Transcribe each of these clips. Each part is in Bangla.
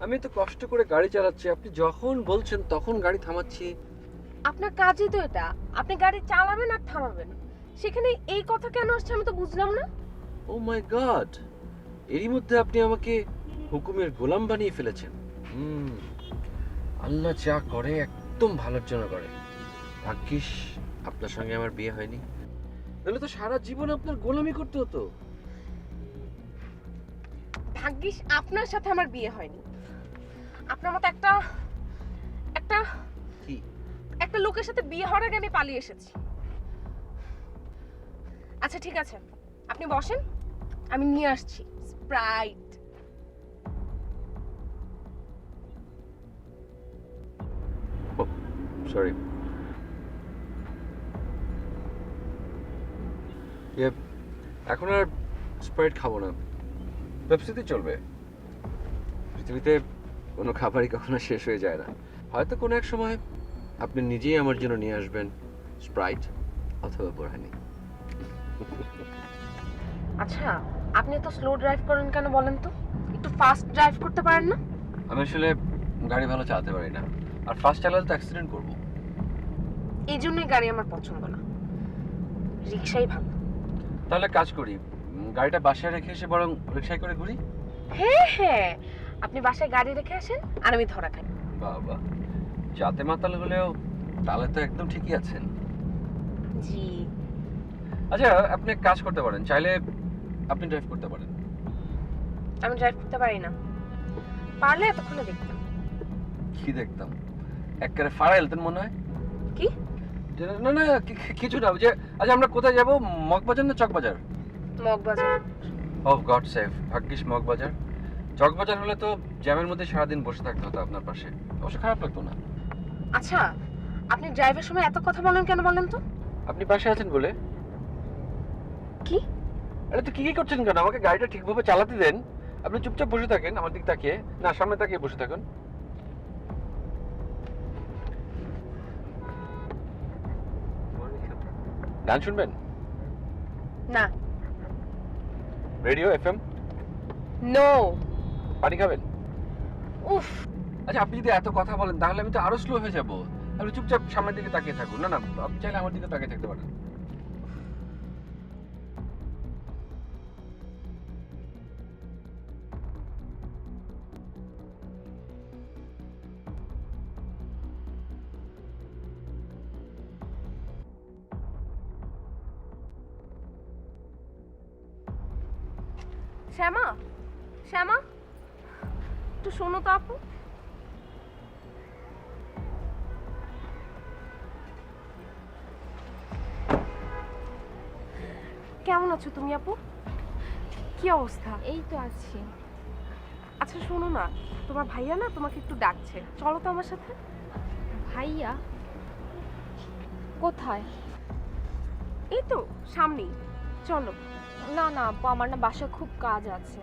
আমি তো কষ্ট করে গাড়ি চালাচ্ছি, আপনি যখন বলছেন তখন গাড়ি থামাচ্ছি। আপনার কাজই তো এটা, আপনি গাড়ি চালাবেন আর থামাবেন। সেখানে এই কথা কেন আসছে আমি তো বুঝলাম না। ও মাই গড, এরই মধ্যে আপনি আমাকে হুকুমের গোলাম বানিয়ে ফেলেছেন। আল্লাহ যা করে একদম ভালোর জন্য করে। ভাগ্যিস আপনার সঙ্গে আমার বিয়ে হয়নি, নাহলে তো সারা জীবন আপনার গোলামি করতে হতো। ভাগ্যিস আপনার সাথে আমার বিয়ে হয়নি। আপনার মতো একটা একটা কি? একটা লোকের সাথে বিয়ে হওয়ার আগে আমি পালিয়ে এসেছি। আচ্ছা ঠিক আছে, আপনি বসেন, আমি নিয়ে আসছি স্প্রাইট। সরি। এখন আর স্প্রাইট খাবো না, পেপসিতে চলবে। পৃথিবীতে কোনো খাবারই কখনো শেষ হয়ে যায় না। হয়তো কোনো এক সময় আপনি নিজেই আমার জন্য নিয়ে আসবেন স্প্রাইট অথবা বোরহানি। আচ্ছা, আপনি তো স্লো ড্রাইভ করেন কেন বলেন তো? একটু ফাস্ট ড্রাইভ করতে পারেন না? আমি আসলে গাড়ি ভালো চালাতে পারি না, আর ফাস্ট চালালে তো অ্যাক্সিডেন্ট করবো। এই জন্যই গাড়ি আমার পছন্দ না, রিক্সাই ভালো। তাহলে কাজ করি, গাড়িটা বাসায় রেখে এসে বরং রিক্সায় করে ঘুরি। হ্যাঁ হ্যাঁ, আপনি বাসায় গাড়ি রেখে আসেন আর আমি ধরা খাই। বাবা, যাতে মাতাল হলেও তাহলে তো একদম ঠিকই আছেন। জি। আচ্ছা, আপনি এক কাজ করতে পারেন, চাইলে আপনি ড্রাইভ করতে পারেন। আমি ড্রাইভ করতে পারি না, পারলে এতক্ষণে দেখতাম। কি দেখতাম? একবারে ফাড়া এলতেন মনে হয়। কি? না না, কিছু না। যে আচ্ছা, আমরা কোথায় যাব? মগবাজার না চকবাজার? মগবাজার। ও গড সেভ, ভাগ্যিস মগবাজার। চকবাজার হলে তো জ্যামের মধ্যে সারাদিন বসে থাকতে হতো আপনার পাশে, অবশ্য খারাপ লাগতো না। আচ্ছা, আপনি ড্রাইভের সময় এত কথা বলেন কেন বলেন তো? আপনি পাশে আছেন বলে। কি? আরে তো কি করছেন কেন? আমাকে গাড়িটা ঠিকভাবে চালাতে দেন। আপনি চুপচাপ বসে থাকেন আমার দিক তাকিয়ে, না সামনে তাকিয়ে বসে থাকুন। গান শুনবেন? না। Radio FM? নো। পানি খাবেন? উফ। আচ্ছা, আপনি যদি এত কথা বলেন তাহলে আমি তো আরো স্লো হয়ে যাব। আপনি চুপচাপ সামনের দিকে তাকিয়ে থাকুন। না না, আপনি চাইলে আমার দিকে তাকিয়ে থাকতে পারেন। শ্যামা, শ্যামা, একটু শোনো তো আপু। কেমন আছো তুমি আপু? কি অবস্থা? এই তো আছি। আচ্ছা শোনো না, তোমার ভাইয়া না তোমাকে একটু ডাকছে, চলো তো আমার সাথে। ভাইয়া? কোথায়? এই তো সামনেই, চলো। না না আপু, আমার না বাসায় খুব কাজ আছে।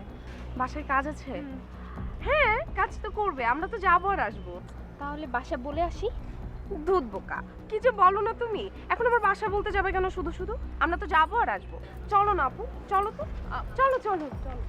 বাসায় কাজ আছে? হ্যাঁ, কাজ তো করবে, আমরা তো যাবো আর আসবো। তাহলে বাসা বলে আসি। দুধ বোকা, কি যে বলো না তুমি। এখন আবার বাসা বলতে যাবে কেন শুধু শুধু? আমরা তো যাবো আর আসবো। চলো না আপু, চলো তো, চলো চলো চলো।